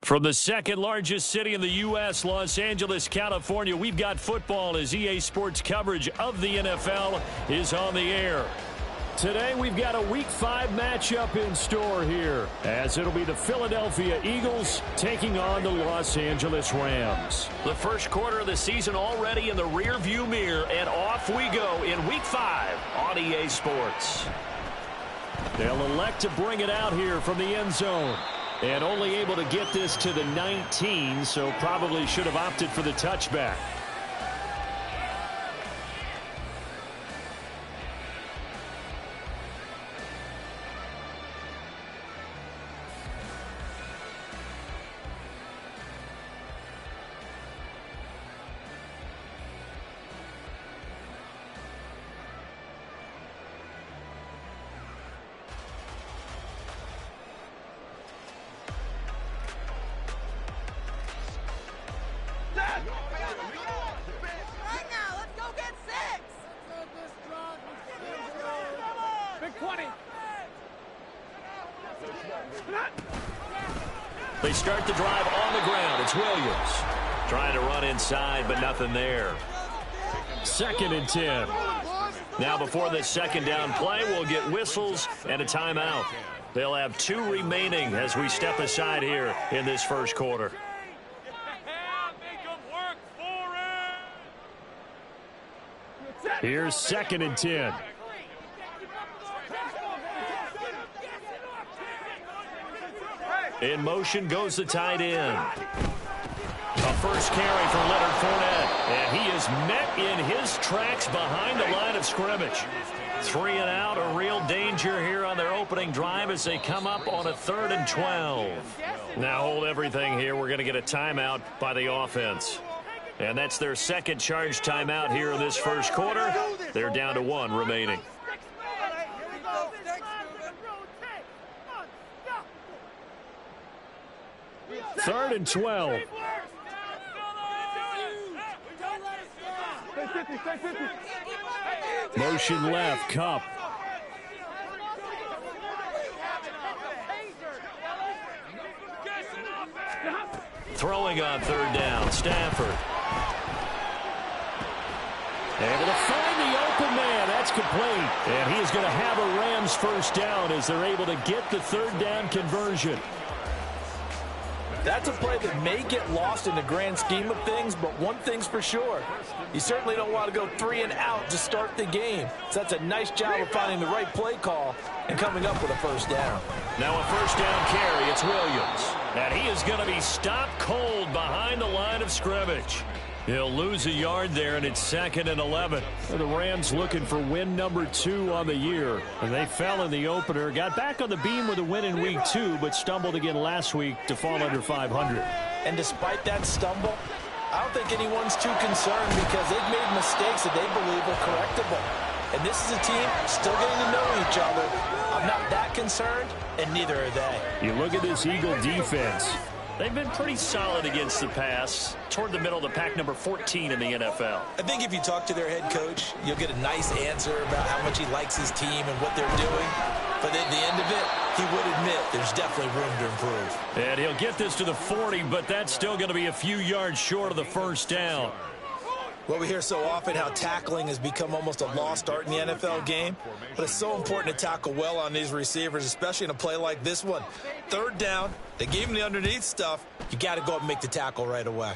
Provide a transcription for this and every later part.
From the second largest city in the U.S., Los Angeles, California, we've got football as EA Sports coverage of the NFL is on the air. Today, we've got a Week 5 matchup in store here, as it'll be the Philadelphia Eagles taking on the Los Angeles Rams. The first quarter of the season already in the rearview mirror, and off we go in Week 5 on EA Sports. They'll elect to bring it out here from the end zone. And only able to get this to the 19, so probably should have opted for the touchback. They start the drive on the ground. It's Williams trying to run inside, but nothing there. 2nd and 10. Now before the second down play, we'll get whistles and a timeout. They'll have 2 remaining as we step aside here in this first quarter. Here's 2nd and 10. In motion goes the tight end. A first carry for Leonard Fournette. And he is met in his tracks behind the line of scrimmage. 3 and out, a real danger here on their opening drive as they come up on a 3rd and 12. Now hold everything here. We're going to get a timeout by the offense. And that's their second charge timeout here in this first quarter. They're down to 1 remaining. 3rd and 12. Motion left, Cup. Throwing on 3rd down, Stafford. Able to find the open man. That's complete. And he is going to have a Rams first down as they're able to get the 3rd down conversion. That's a play that may get lost in the grand scheme of things, but one thing's for sure. You certainly don't want to go 3 and out to start the game. So that's a nice job of finding the right play call and coming up with a first down. Now a first down carry. It's Williams. And he is going to be stopped cold behind the line of scrimmage. He'll lose a yard there, and it's 2nd and 11. The Rams looking for win number 2 on the year. And they fell in the opener, got back on the beam with a win in Week 2, but stumbled again last week to fall under 500. And despite that stumble, I don't think anyone's too concerned because they've made mistakes that they believe are correctable. And this is a team still getting to know each other. I'm not that concerned, and neither are they. You look at this Eagle defense. They've been pretty solid against the pass, toward the middle of the pack, number 14 in the NFL. I think if you talk to their head coach, you'll get a nice answer about how much he likes his team and what they're doing. But at the end of it, he would admit there's definitely room to improve. And he'll get this to the 40, but that's still going to be a few yards short of the first down. Well, we hear so often how tackling has become almost a lost art in the NFL game. But it's so important to tackle well on these receivers, especially in a play like this one. 3rd down, they gave him the underneath stuff. You got to go up and make the tackle right away.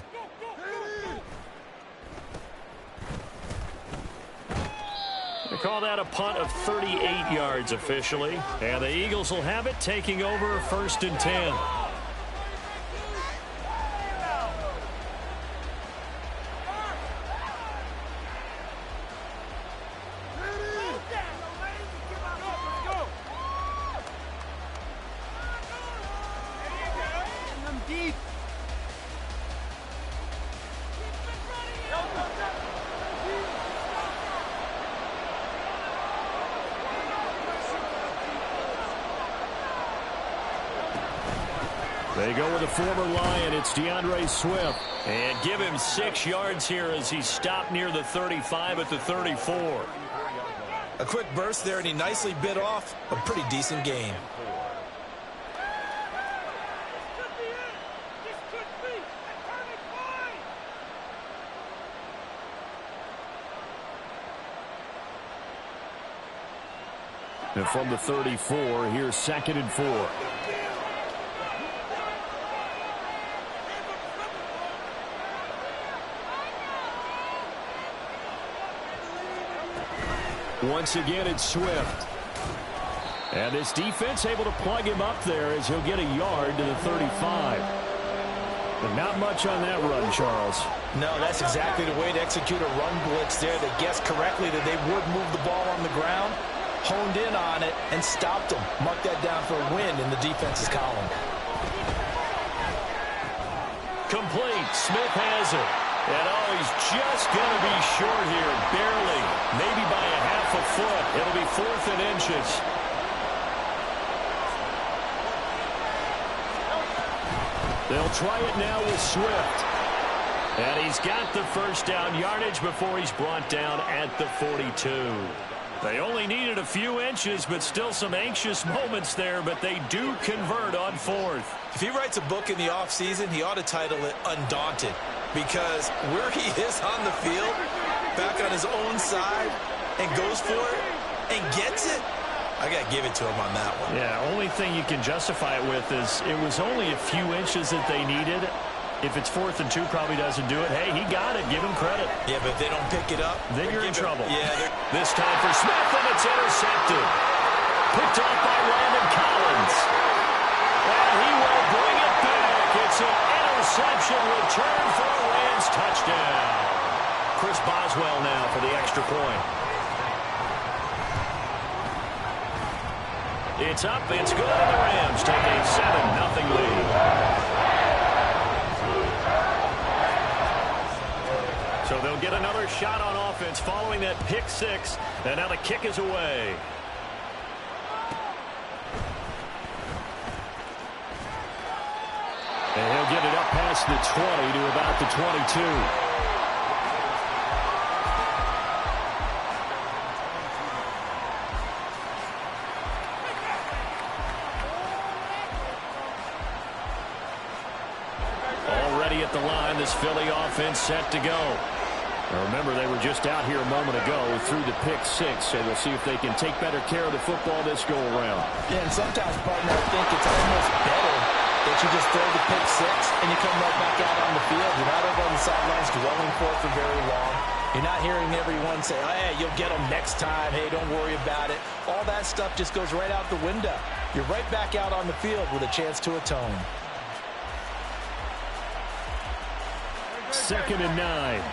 They call that a punt of 38 yards officially. And the Eagles will have it, taking over 1st and 10. They go with a former Lion. It's DeAndre Swift. And give him 6 yards here as he stopped near the 35 at the 34. A quick burst there, and he nicely bit off a pretty decent gain. And from the 34, here's 2nd and 4. Once again, it's Swift. And this defense able to plug him up there as he'll get a yard to the 35. But not much on that run, Charles. No, that's exactly the way to execute a run blitz there. They guessed correctly that they would move the ball on the ground, honed in on it, and stopped them. Mark that down for a win in the defense's column. Complete. Smith has it. And he's just going to be short here, barely. Maybe by a half a foot. It'll be 4th and inches. They'll try it now with Swift. And he's got the first down yardage before he's brought down at the 42. They only needed a few inches, but still some anxious moments there, but they do convert on 4th. If he writes a book in the offseason, he ought to title it Undaunted, because where he is on the field, back on his own side, and goes for it, and gets it, I got to give it to him on that one. Yeah, only thing you can justify it with is it was only a few inches that they needed. If it's 4th and 2, probably doesn't do it. Hey, he got it. Give him credit. Yeah, but if they don't pick it up, then you're in trouble. Yeah. This time for Smith, and it's intercepted. Picked off by Landon Collins. And he will bring it back. It's an interception return for a Rams touchdown. Chris Boswell now for the extra point. It's up. It's good. And the Rams take a 7-0 lead. So they'll get another shot on offense following that pick 6. And now the kick is away. And he'll get it up past the 20 to about the 22. Already at the line, this Philly offense set to go. Now remember, they were just out here a moment ago through the pick 6, so we'll see if they can take better care of the football this go-around. Yeah, and sometimes, partner, I think it's almost better that you just throw the pick 6 and you come right back out on the field. You're not over on the sidelines dwelling for it for very long. You're not hearing everyone say, oh, hey, you'll get them next time. Hey, don't worry about it. All that stuff just goes right out the window. You're right back out on the field with a chance to atone. 2nd and 9.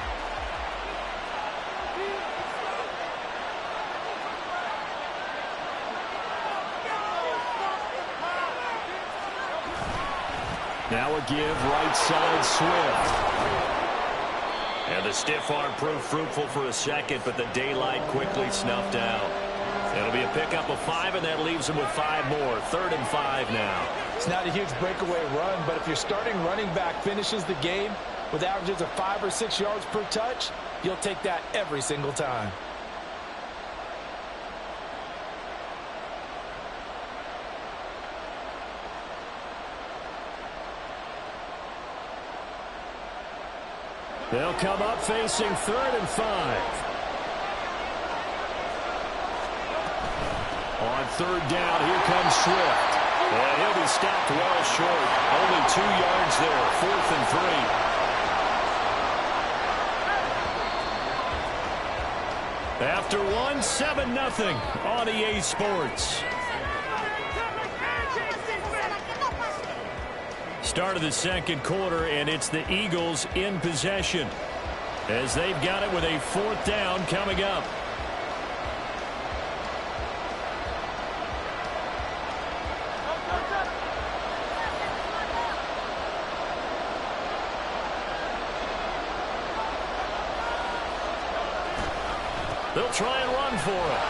Now a give, right side, Swift. And the stiff arm proved fruitful for a second, but the daylight quickly snuffed out. It'll be a pickup of 5, and that leaves him with 5 more. 3rd and 5 now. It's not a huge breakaway run, but if your starting running back finishes the game with averages of 5 or 6 yards per touch, you'll take that every single time. They'll come up facing 3rd and 5. On 3rd down, here comes Swift. And he'll be stopped well short. Only 2 yards there. 4th and 3. After one, 7-0 on EA Sports. Start of the 2nd quarter, and it's the Eagles in possession as they've got it with a 4th down coming up. They'll try and run for it.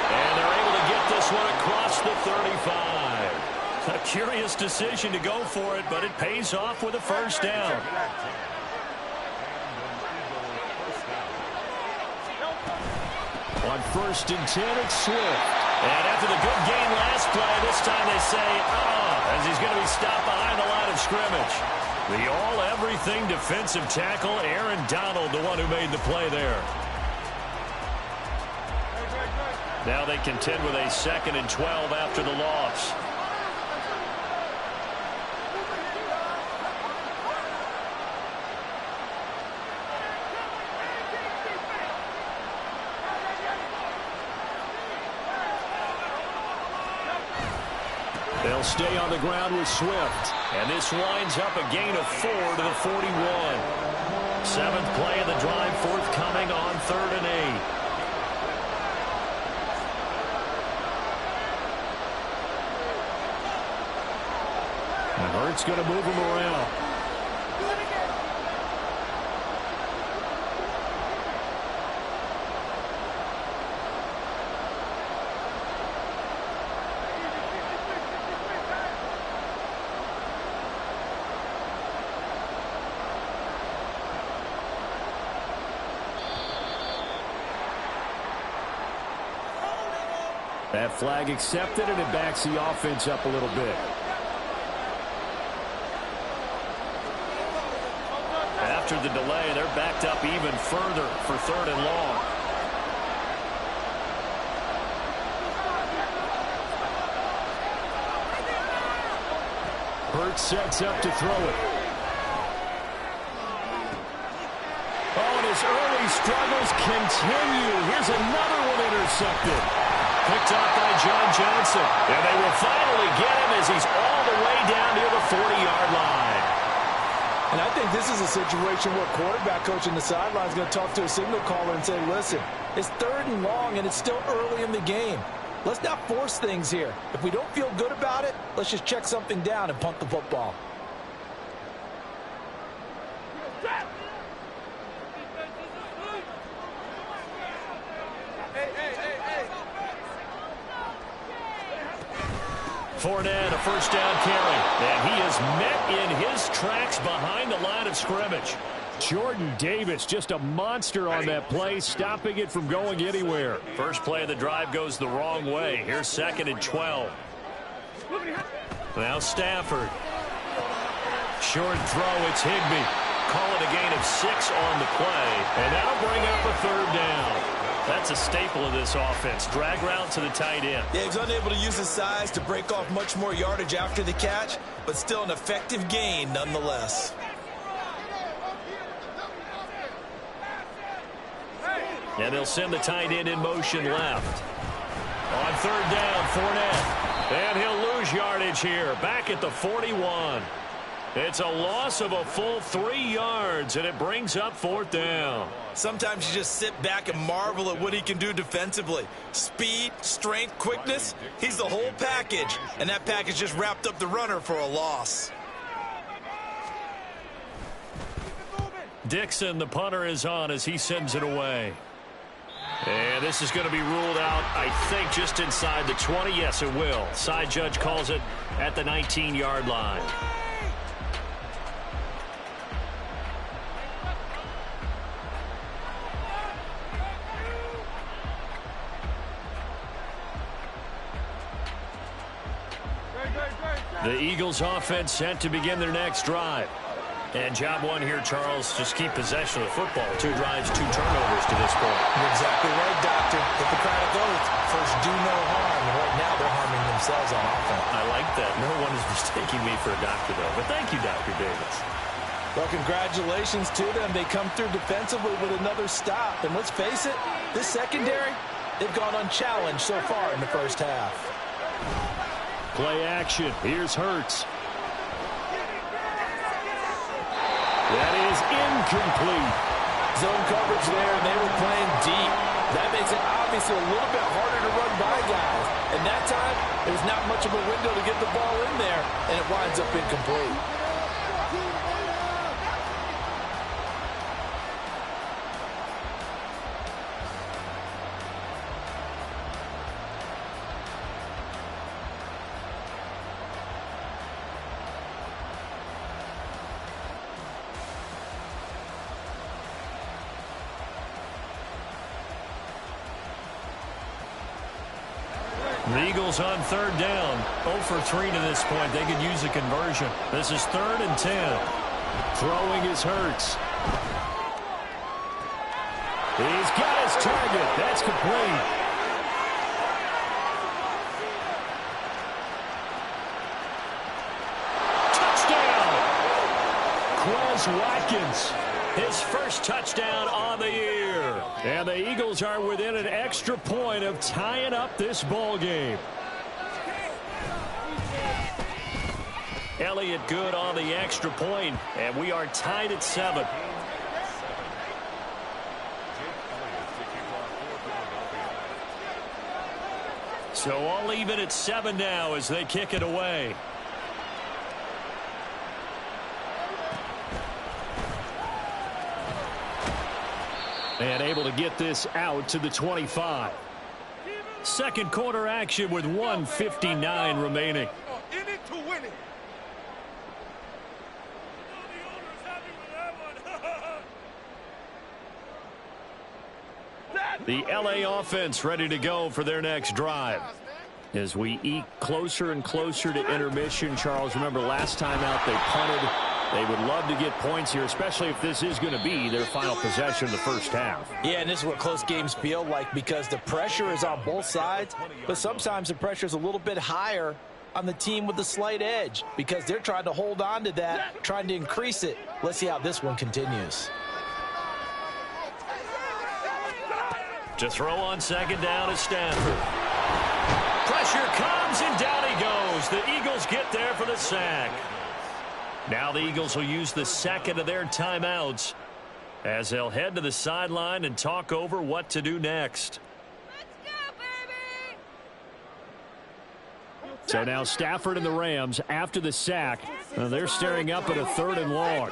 And they're able to get this one across the 35. A curious decision to go for it, but it pays off with a 1st down. On 1st and 10, it's Swift. And after the good game last play, this time they say, as he's going to be stopped behind the line of scrimmage. The all-everything defensive tackle, Aaron Donald, the one who made the play there. Now they contend with a 2nd and 12 after the loss. They'll stay on the ground with Swift. And this winds up a gain of 4 to the 41. 7th play of the drive forthcoming on 3rd and 8. And Hurts going to move him around. That flag accepted, and it backs the offense up a little bit. After the delay, they're backed up even further for 3rd and long. Hurts sets up to throw it. Oh, and his early struggles continue. Here's another one intercepted. Picked up by John Johnson. And they will finally get him as he's all the way down near the 40-yard line. And I think this is a situation where quarterback coach in the sideline is going to talk to a signal caller and say, listen, it's 3rd and long and it's still early in the game. Let's not force things here. If we don't feel good about it, let's just check something down and punt the football. Fournette, a 1st down carry. And he is met in his tracks behind the line of scrimmage. Jordan Davis, just a monster on that play, stopping it from going anywhere. First play of the drive goes the wrong way. Here's 2nd and 12. Now Stafford. Short throw, it's Higbee. Call it a gain of 6 on the play. And that'll bring up a 3rd down. That's a staple of this offense. Drag route to the tight end. Yeah, he was unable to use his size to break off much more yardage after the catch, but still an effective gain nonetheless. And they'll send the tight end in motion left. On 3rd down, Fournette. And he'll lose yardage here. Back at the 41. It's a loss of a full 3 yards, and it brings up 4th down. Sometimes you just sit back and marvel at what he can do defensively. Speed, strength, quickness, he's the whole package. And that package just wrapped up the runner for a loss. Dixon, the punter, is on as he sends it away. And this is going to be ruled out, I think, just inside the 20. Yes, it will. Side judge calls it at the 19-yard line. The Eagles offense set to begin their next drive. And job one here, Charles, just keep possession of the football. 2 drives, 2 turnovers to this point. You're exactly right, Doctor. Hippocratic oath, first do no harm. And right now they're harming themselves on offense. I like that. No one is mistaking me for a doctor, though. But thank you, Dr. Davis. Well, congratulations to them. They come through defensively with another stop. And let's face it, this secondary, they've gone unchallenged so far in the first half. Play action. Here's Hurts. That is incomplete. Zone coverage there, and they were playing deep. That makes it obviously a little bit harder to run by guys. And that time, there's not much of a window to get the ball in there, and it winds up incomplete. The Eagles on 3rd down. 0 for 3 to this point. They could use a conversion. This is 3rd and 10. Throwing is Hurts. He's got his target. That's complete. Quez Watkins, his first touchdown on the year. And the Eagles are within an extra point of tying up this ball game. Elliott good on the extra point, and we are tied at 7. So all even at 7 now as they kick it away. And able to get this out to the 25. Second quarter action with 1:59 remaining. In it to win it. The LA offense ready to go for their next drive. As we eke closer and closer to intermission, Charles, remember last time out they punted. They would love to get points here, especially if this is going to be their final possession of the first half. Yeah, and this is what close games feel like because the pressure is on both sides, but sometimes the pressure is a little bit higher on the team with the slight edge because they're trying to hold on to that, trying to increase it. Let's see how this one continues. To throw on second down is Stafford. Pressure comes, and down he goes. The Eagles get there for the sack. Now the Eagles will use the second of their timeouts as they'll head to the sideline and talk over what to do next. Let's go, baby! So now Stafford and the Rams, after the sack, they're staring up at a 3rd and long.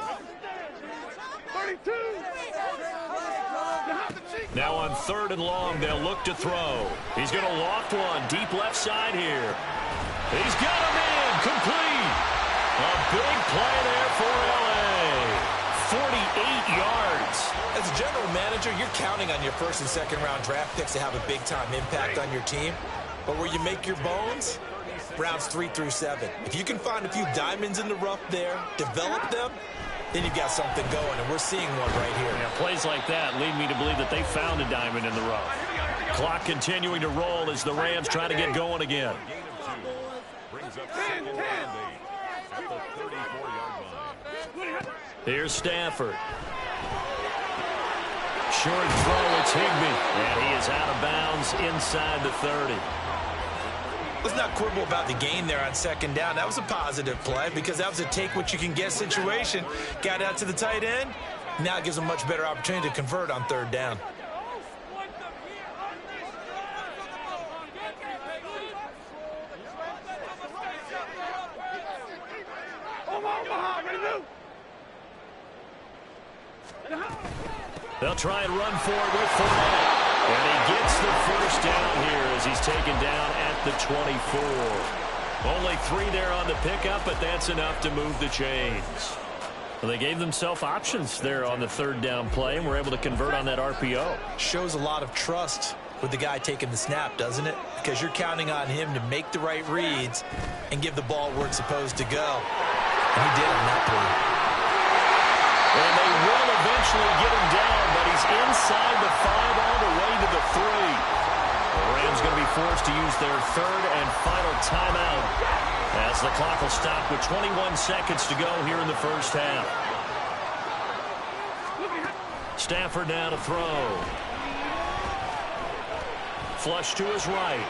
32! Now on 3rd and long, they'll look to throw. He's going to loft one deep left side here. He's got him in, complete. A big play there for L.A. 48 yards. As a general manager, you're counting on your first and second round draft picks to have a big-time impact on your team. But where you make your bones, rounds 3 through 7. If you can find a few diamonds in the rough there, develop them, then you've got something going, and we're seeing one right here. Yeah, plays like that lead me to believe that they found a diamond in the rough. Clock continuing to roll as the Rams try to get going again. Here's Stafford. Short throw, it's Higbee. And he is out of bounds inside the 30. Let's not quibble about the gain there on second down. That was a positive play because that was a take-what-you-can-get situation. Got out to the tight end. Now it gives them a much better opportunity to convert on 3rd down. They'll try and run for it with Fournette. And he gets the first down here as he's taken down at the 24. Only 3 there on the pickup, but that's enough to move the chains. Well, they gave themselves options there on the 3rd down play and were able to convert on that RPO. Shows a lot of trust with the guy taking the snap, doesn't it? Because you're counting on him to make the right reads and give the ball where it's supposed to go. And he did on that play. And they will eventually get him down, but he's inside the 5 all the way to the 3. The Rams going to be forced to use their 3rd and final timeout as the clock will stop with 21 seconds to go here in the first half. Stafford now to throw. Flush to his right.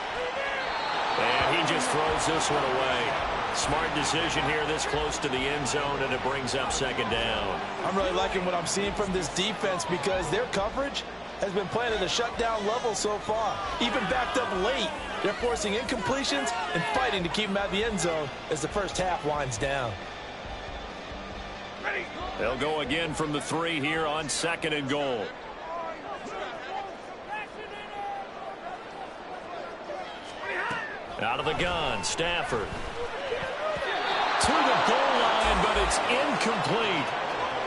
And he just throws this one away. Smart decision here this close to the end zone, and it brings up second down. I'm really liking what I'm seeing from this defense because their coverage has been playing at a shutdown level so far. Even backed up late, they're forcing incompletions and fighting to keep them out of the end zone as the first half winds down. They'll go again from the 3 here on 2nd and goal. Out of the gun, Stafford. To the goal line, but it's incomplete.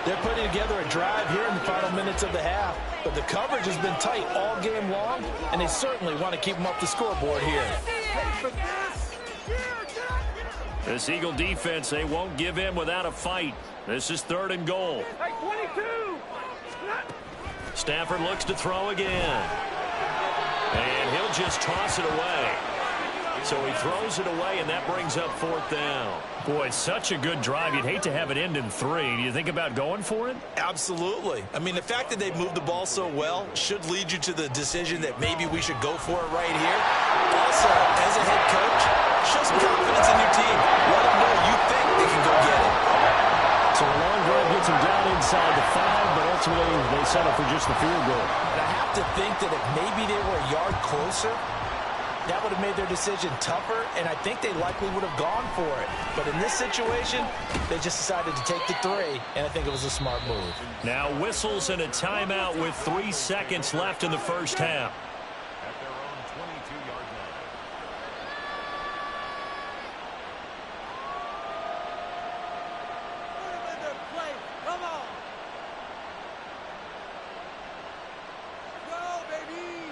They're putting together a drive here in the final minutes of the half, but the coverage has been tight all game long, and they certainly want to keep them up the scoreboard here. This Eagle defense, they won't give in without a fight. This is 3rd and goal. Stafford looks to throw again. And he'll just toss it away. So he throws it away, and that brings up 4th down. Boy, such a good drive. You'd hate to have it end in 3. Do you think about going for it? Absolutely. I mean, the fact that they've moved the ball so well should lead you to the decision that maybe we should go for it right here. Also, as a head coach, show some confidence in your team. Let them know you think they can go get it. So a long drive gets him down inside the 5, but ultimately they settle for just the field goal. And I have to think that if maybe they were a yard closer, that would have made their decision tougher, and I think they likely would have gone for it. But in this situation, they just decided to take the 3, and I think it was a smart move. Now whistles and a timeout with 3 seconds left in the first half. At their own 22-yard line. Put him in their place. Come on. Go, baby.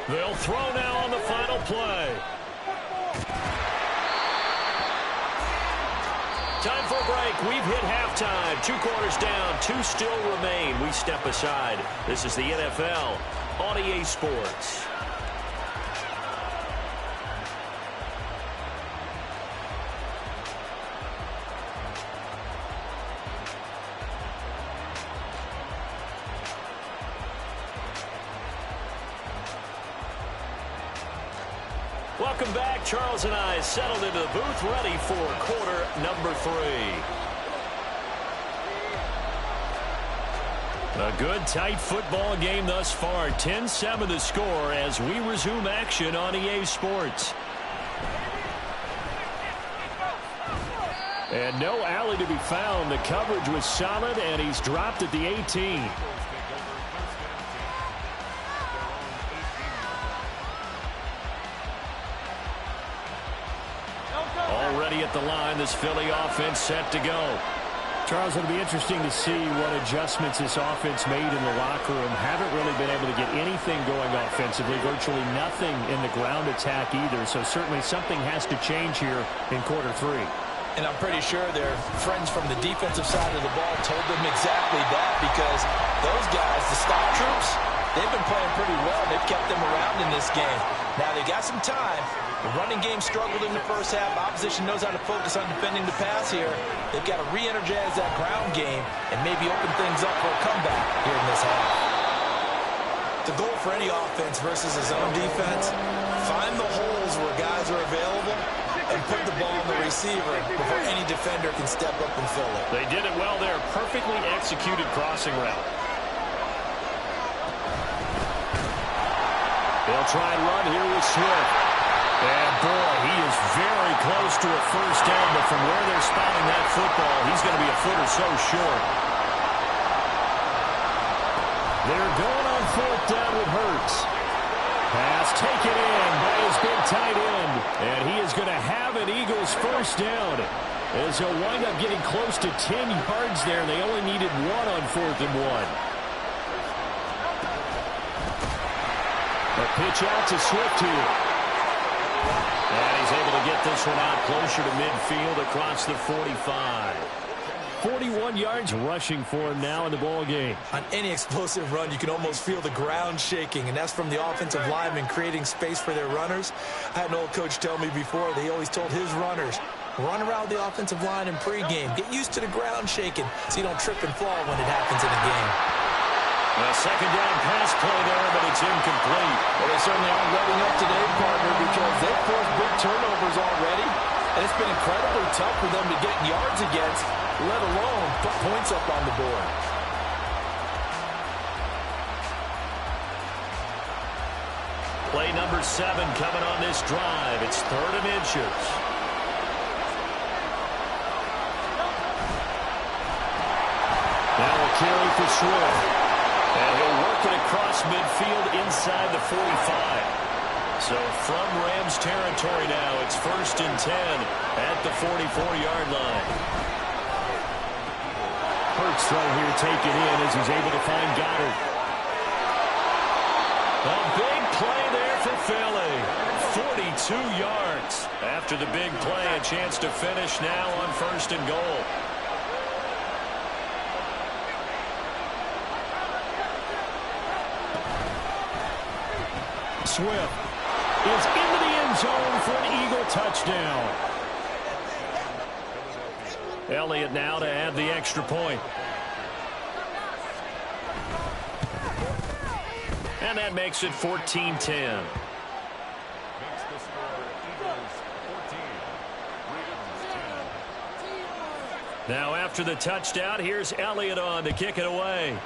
They'll throw now on the final play. Time for a break. We've hit halftime. 2 quarters down. 2 still remain. We step aside. This is the NFL on EA Sports. Welcome back. Charles and I settled into the booth, ready for quarter number 3. A good, tight football game thus far. 10-7 the score as we resume action on EA Sports. And no alley to be found. The coverage was solid, and he's dropped at the 18. Already at the line, this Philly offense set to go. Charles, it'll be interesting to see what adjustments this offense made in the locker room. Haven't really been able to get anything going offensively, virtually nothing in the ground attack either. So certainly something has to change here in quarter 3. And I'm pretty sure their friends from the defensive side of the ball told them exactly that, because those guys, the stop troops, they've been playing pretty well. They've kept them around in this game. Now they got some time. The running game struggled in the first half. Opposition knows how to focus on defending the pass here. They've got to re-energize that ground game and maybe open things up for a comeback here in this half. The goal for any offense versus a zone defense, find the holes where guys are available and put the ball on the receiver before any defender can step up and fill it. They did it well there. Perfectly executed crossing route. They'll try and run here with Swift. And boy, he is very close to a first down, but from where they're spotting that football, he's going to be a foot or so short. They're going on 4th down with Hurts. Pass taken in by his big tight end. And he is going to have an Eagles first down, as he'll wind up getting close to 10 yards there. They only needed 1 on 4th and 1. A pitch out to Swift here. And he's able to get this one out closer to midfield across the 45. 41 yards rushing for him now in the ball game. On any explosive run, you can almost feel the ground shaking, and that's from the offensive linemen creating space for their runners. I had an old coach tell me before, they always told his runners, run around the offensive line in pregame. Get used to the ground shaking so you don't trip and fall when it happens in a game. A second down pass play there, but it's incomplete. Well, they certainly aren't letting up today, partner, because they've forced big turnovers already, and it's been incredibly tough for them to get yards against, let alone put points up on the board. Play number 7 coming on this drive. It's 3rd and inches. Now a carry for Swift. And he'll work it across midfield inside the 45. So from Rams territory now, it's 1st and 10 at the 44-yard line. Hurts throw here taken in as he's able to find Goddard. A big play for Philly. 42 yards. After the big play, a chance to finish now on 1st and goal. Swift is into the end zone for an Eagle touchdown. Elliott now to add the extra point. And that makes it 14-10. Now after the touchdown, here's Elliott on to kick it away.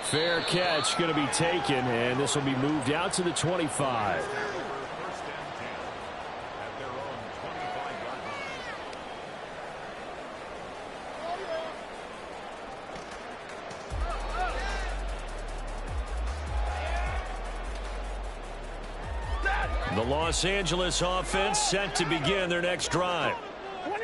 Fair catch going to be taken, and this will be moved out to the 25. The Los Angeles offense set to begin their next drive.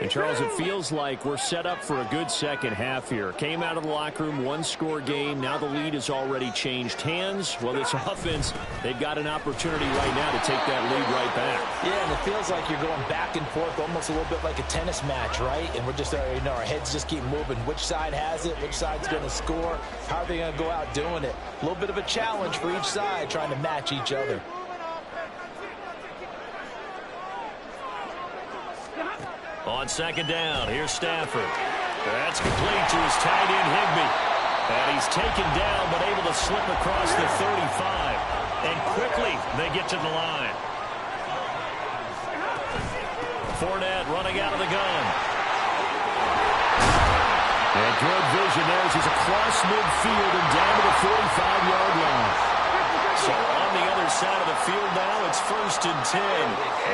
And, Charles, it feels like we're set up for a good second half here. Came out of the locker room, one-score game. Now the lead has already changed hands. Well, this offense, they've got an opportunity right now to take that lead right back. Yeah, and it feels like you're going back and forth, almost a little bit like a tennis match, right? And we're just, our heads just keep moving. Which side has it? Which side's going to score? How are they going to go out doing it? A little bit of a challenge for each side, trying to match each other. On 2nd down, here's Stafford. That's complete to his tight end, Higbee. And he's taken down, but able to slip across the 35. And quickly, they get to the line. Fournette running out of the gun. And good vision there as he's across midfield and down to the 45-yard line. So on the other side of the field now, it's 1st and 10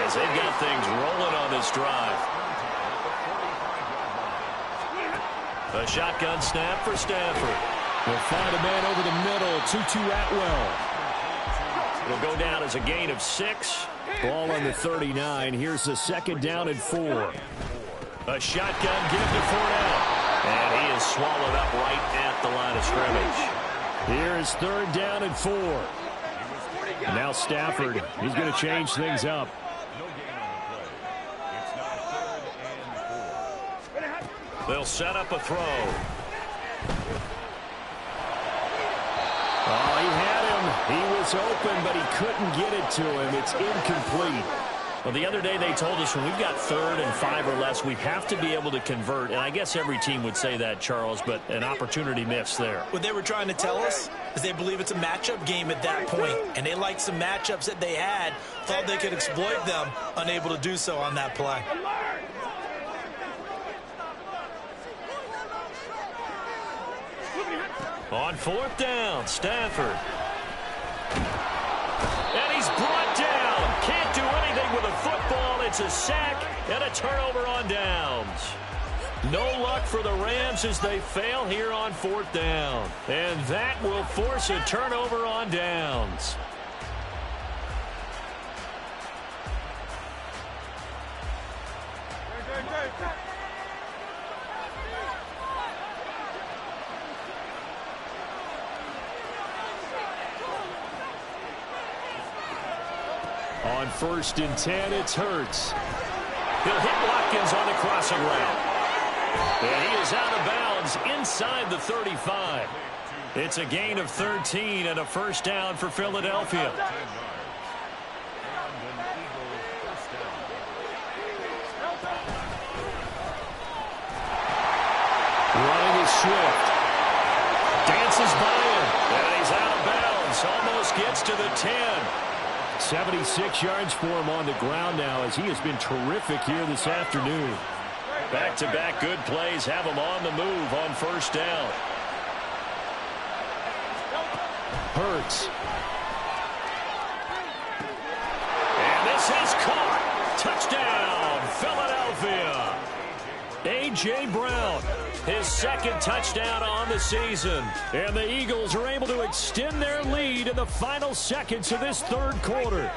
as they've got things rolling on this drive. A shotgun snap for Stafford. They'll find a man over the middle. 2-2 Atwell. It'll go down as a gain of 6. Ball on the 39. Here's the 2nd down and 4. A shotgun give to Fournette. And he is swallowed up right at the line of scrimmage. Here is 3rd down and 4. Now Stafford, he's going to change things up. They'll set up a throw. Oh, he had him. He was open, but he couldn't get it to him. It's incomplete. Well, the other day they told us when we've got 3rd and 5 or less, we have to be able to convert. And I guess every team would say that, Charles, but an opportunity missed there. What they were trying to tell us is they believe it's a matchup game at that point. And they liked some matchups that they had, thought they could exploit them, unable to do so on that play. On 4th down, Stafford. And he's brought down. Can't do anything with a football. It's a sack and a turnover on downs. No luck for the Rams as they fail here on 4th down. And that will force a turnover on downs. On 1st and 10, it's Hurts. He'll hit Watkins on the crossing route. And he is out of bounds inside the 35. It's a gain of 13 and a 1st down for Philadelphia. Running is Swift. Dances by him. And he's out of bounds. Almost gets to the 10. 76 yards for him on the ground now as he has been terrific here this afternoon. Back-to-back good plays have him on the move on 1st down. Hurts. And this is caught. Touchdown, Philadelphia. A.J. Brown, his 2nd touchdown on the season. And the Eagles are able to extend their lead in the final seconds of this 3rd quarter.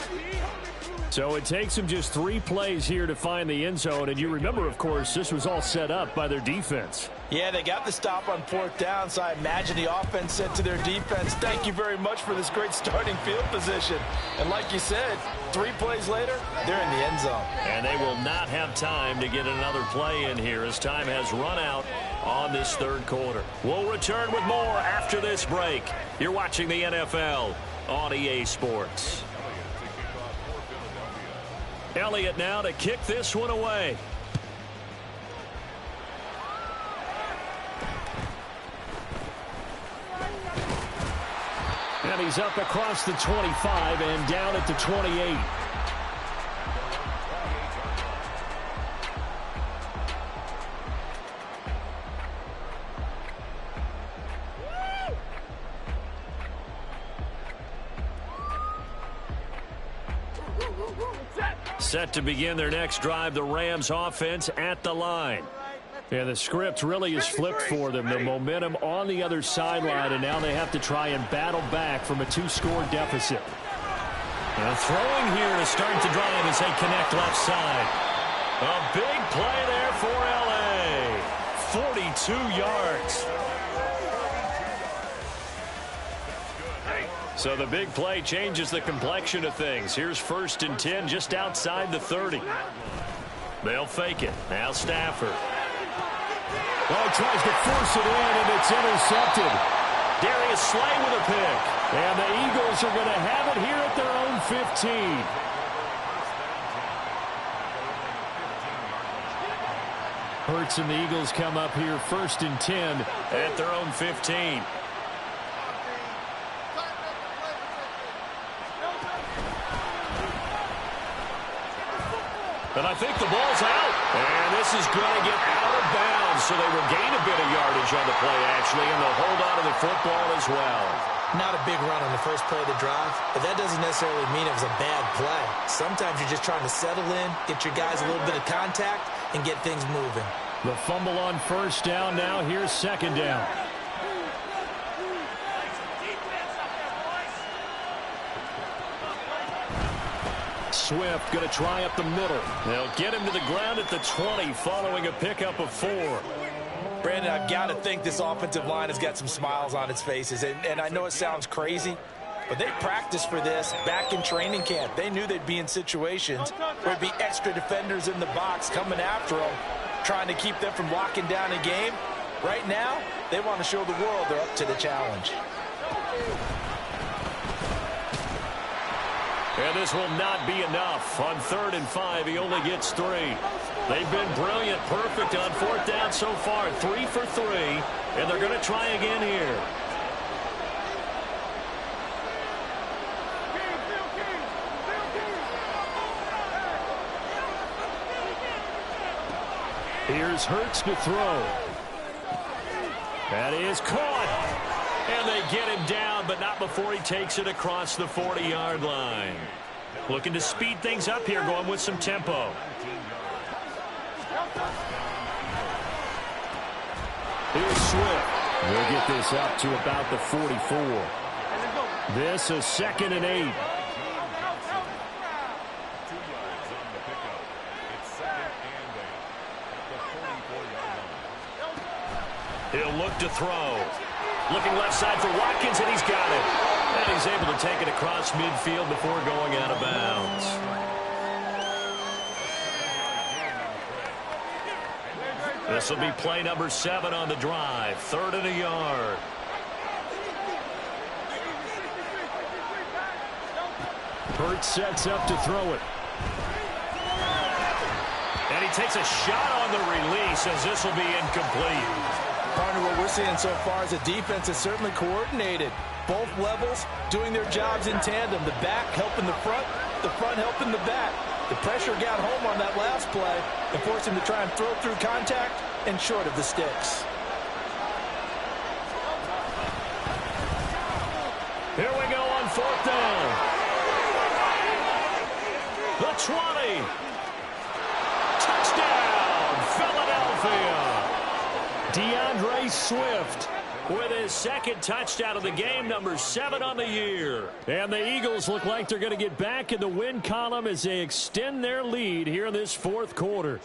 So it takes them just 3 plays here to find the end zone. And you remember, of course, this was all set up by their defense. Yeah, they got the stop on 4th down, so I imagine the offense said to their defense, thank you very much for this great starting field position. And like you said, 3 plays later, they're in the end zone. And they will not have time to get another play in here as time has run out on this 3rd quarter. We'll return with more after this break. You're watching the NFL on EA Sports. Elliott now to kick this one away. And he's up across the 25 and down at the 28. Set to begin their next drive, the Rams offense at the line. And the script really is flipped for them. The momentum on the other sideline, and now they have to try and battle back from a 2-score deficit. And throwing here to start the drive as they connect left side. A big play there for L.A. 42 yards. So the big play changes the complexion of things. Here's 1st and 10 just outside the 30. They'll fake it. Now Stafford. Oh, tries to force it in, and it's intercepted. Darius Slay with a pick. And the Eagles are going to have it here at their own 15. Hurts and the Eagles come up here 1st and 10 at their own 15. And I think the ball's out. And this is going to get out of bounds. So they will gain a bit of yardage on the play, actually, and they'll hold on to the football as well. Not a big run on the first play of the drive, but that doesn't necessarily mean it was a bad play. Sometimes you're just trying to settle in, get your guys a little bit of contact, and get things moving. The fumble on 1st down. Now here's 2nd down. Swift going to try up the middle. They'll get him to the ground at the 20 following a pickup of 4. Brandon, I've got to think this offensive line has got some smiles on its faces. And I know it sounds crazy, but they practiced for this back in training camp. They knew they'd be in situations where there'd be extra defenders in the box coming after them, trying to keep them from locking down a game. Right now, they want to show the world they're up to the challenge. And this will not be enough. On 3rd and 5, he only gets 3. They've been brilliant, perfect on 4th down so far. 3 for 3, and they're going to try again here. Here's Hurts to throw. That is caught. And they get him down, but not before he takes it across the 40-yard line. Looking to speed things up here, going with some tempo. Here's Swift. We'll get this up to about the 44. This is 2nd and 8. He'll look to throw. Looking left side for Watkins, and he's got it. And he's able to take it across midfield before going out of bounds. This will be play number 7 on the drive. 3rd and a yard. Hurts sets up to throw it. And he takes a shot on the release as this will be incomplete. Partner, what we're seeing so far is a defense that's certainly coordinated. Both levels doing their jobs in tandem. The back helping the front helping the back. The pressure got home on that last play and forced him to try and throw through contact and short of the sticks. Here we go on 4th down. The 20. Touchdown, Philadelphia. DeAndre Swift with his second touchdown of the game, number 7 on the year. And the Eagles look like they're going to get back in the win column as they extend their lead here in this fourth quarter.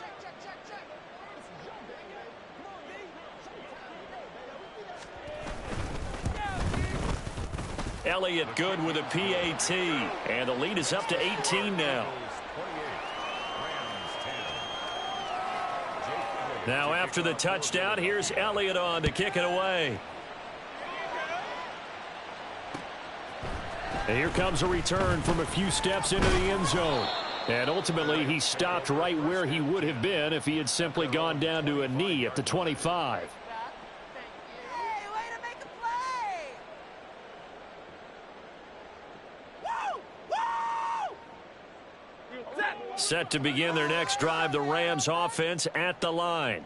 Elliott good with a PAT, and the lead is up to 18 now. Now after the touchdown, here's Elliott on to kick it away. And here comes a return from a few steps into the end zone. And ultimately, he stopped right where he would have been if he had simply gone down to a knee at the 25. Set to begin their next drive, the Rams offense at the line.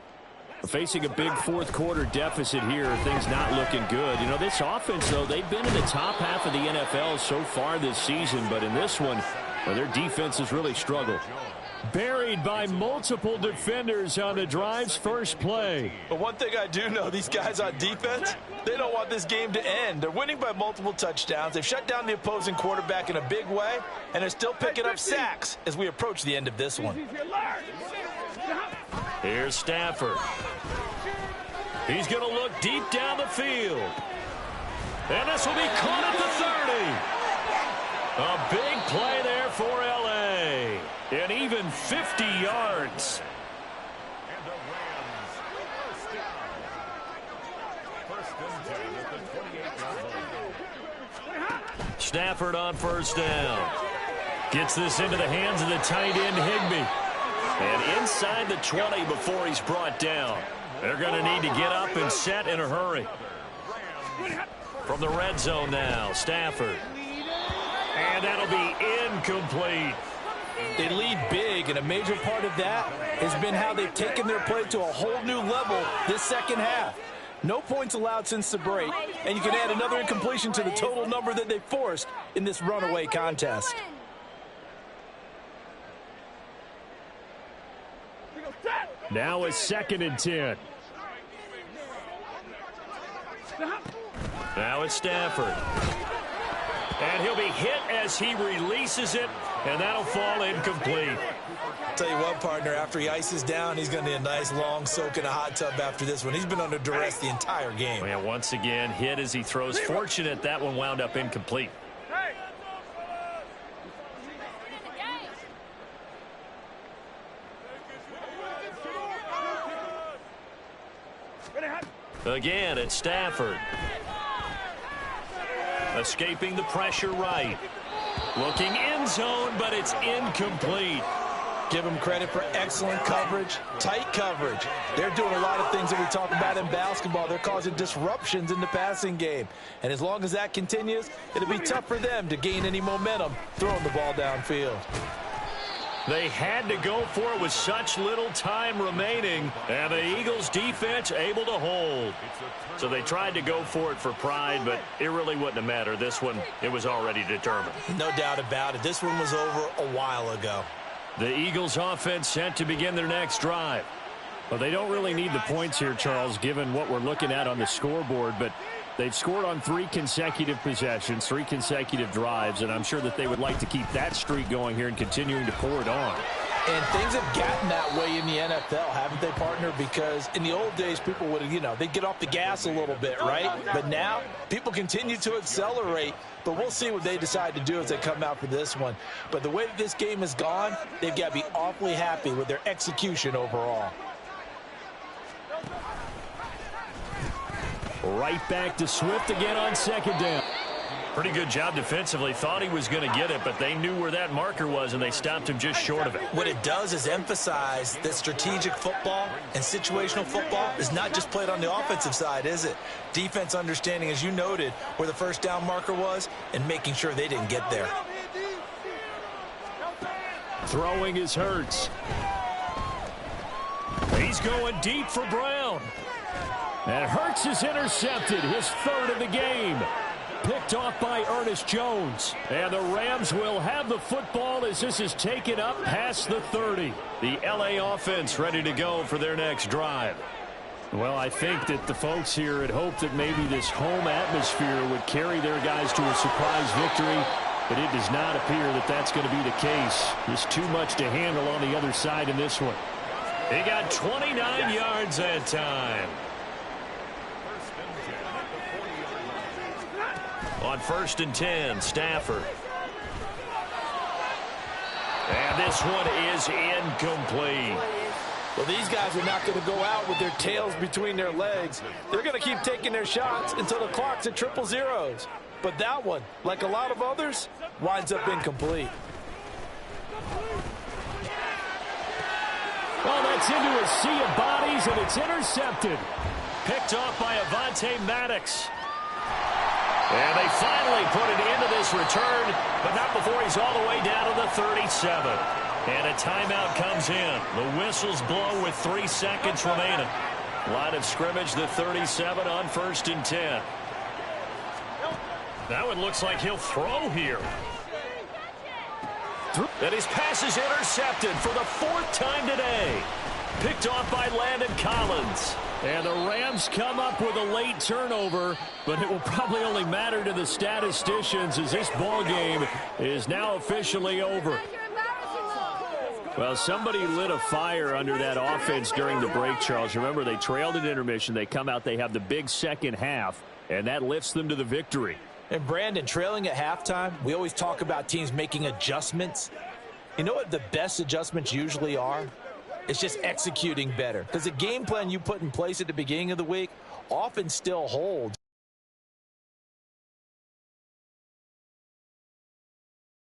Facing a big fourth quarter deficit here, things not looking good. You know, this offense, though, they've been in the top half of the NFL so far this season, but in this one, well, their defense has really struggled. Buried by multiple defenders on the drive's first play. But one thing I do know, these guys on defense, they don't want this game to end. They're winning by multiple touchdowns. They've shut down the opposing quarterback in a big way, and they're still picking up sacks as we approach the end of this one. Here's Stafford. He's going to look deep down the field. And this will be caught at the 30. A big play there for L.A. And even 50 yards. And the Rams first down. First and 10 at the 28-yard line. Stafford on first down. Gets this into the hands of the tight end Higbee. And inside the 20 before he's brought down. They're going to need to get up and set in a hurry. From the red zone now, Stafford. And that'll be incomplete. They lead big, and a major part of that has been how they've taken their play to a whole new level this second half. No points allowed since the break, and you can add another incompletion to the total number that they forced in this runaway contest. Now it's 2nd and 10. Now it's Stafford. And he'll be hit as he releases it, and that'll fall incomplete. Tell you what, partner, after he ices down, he's going to need a nice long soak in a hot tub after this one. He's been under duress the entire game. Well, once again, hit as he throws. Fortunate that one wound up incomplete. Again, it's Stafford. Escaping the pressure right. Looking end zone, but it's incomplete. Give them credit for excellent coverage, tight coverage. They're doing a lot of things that we talk about in basketball. They're causing disruptions in the passing game. And as long as that continues, it'll be tough for them to gain any momentum throwing the ball downfield. They had to go for it with such little time remaining, and the Eagles defense able to hold. So they tried to go for it for pride, but it really wouldn't have mattered. This one, it was already determined. No doubt about it. This one was over a while ago. The Eagles offense set to begin their next drive. Well, they don't really need the points here, Charles, given what we're looking at on the scoreboard, but they've scored on 3 consecutive possessions, 3 consecutive drives, and I'm sure that they would like to keep that streak going here and continuing to pour it on. And things have gotten that way in the NFL, haven't they, partner? Because in the old days, people would, they'd get off the gas a little bit, right? But now, people continue to accelerate, but we'll see what they decide to do as they come out for this one. But the way that this game has gone, they've got to be awfully happy with their execution overall. Right back to Swift again on 2nd down. Pretty good job defensively. Thought he was going to get it, but they knew where that marker was, and they stopped him just short of it. What it does is emphasize that strategic football and situational football is not just played on the offensive side, is it? Defense understanding, as you noted, where the first down marker was and making sure they didn't get there. Throwing is Hurts. He's going deep for Brown. And Hurts is intercepted, his 3rd of the game. Picked off by Ernest Jones. And the Rams will have the football as this is taken up past the 30. The L.A. offense ready to go for their next drive. Well, I think that the folks here had hoped that maybe this home atmosphere would carry their guys to a surprise victory, but it does not appear that that's going to be the case. There's too much to handle on the other side in this one. He got 29 yards that time. On 1st and 10, Stafford. And this one is incomplete. Well, these guys are not going to go out with their tails between their legs. They're going to keep taking their shots until the clock's at 000. But that one, like a lot of others, winds up incomplete. Well, that's into a sea of bodies, and it's intercepted. Picked off by Avonte Maddox. And they finally put it into this return, but not before he's all the way down to the 37. And a timeout comes in. The whistles blow with 3 seconds remaining. Line of scrimmage, the 37 on 1st and 10. That one looks like he'll throw here. And his pass is intercepted for the 4th time today. Picked off by Landon Collins. And the Rams come up with a late turnover, but it will probably only matter to the statisticians as this ball game is now officially over. Well, somebody lit a fire under that offense during the break, Charles. Remember, they trailed at intermission. They come out, they have the big second half, and that lifts them to the victory. And Brandon, trailing at halftime, we always talk about teams making adjustments. You know what the best adjustments usually are? It's just executing better. Because the game plan you put in place at the beginning of the week often still holds.